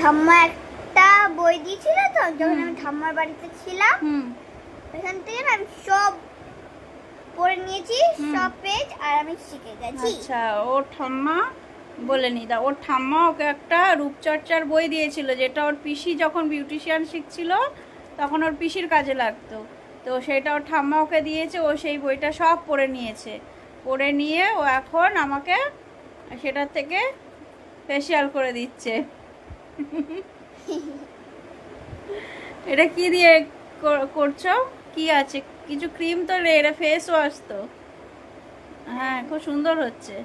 ঠাম্মা একটা বই দিয়েছিল তো, যখন আমি ঠাম্মার বাড়িতে ছিলাম ওখান থেকে আমি সব পড়ে নিয়েছি, সব পেজ, আর আমি শিখে গেছি। আচ্ছা, ওর ঠাম্মা বলেনি, দা ওর ঠাম্মা ওকে একটা রূপচর্চার বই দিয়েছিল, যেটা ওর পিসি যখন বিউটিশিয়ান শিখছিল তখন ওর পিসির কাজে লাগতো। তো সেটা ওর ঠাম্মা ওকে দিয়েছে, ও সেই বইটা সব পড়ে নিয়েছে। পড়ে নিয়ে ও এখন আমাকে সেটার থেকে ফেসিয়াল করে দিচ্ছে। এটা কি দিয়ে করছো? কি আছে? কিছু ক্রিম তো, এটা ফেস ওয়াশ তো। হ্যাঁ, খুব সুন্দর হচ্ছে।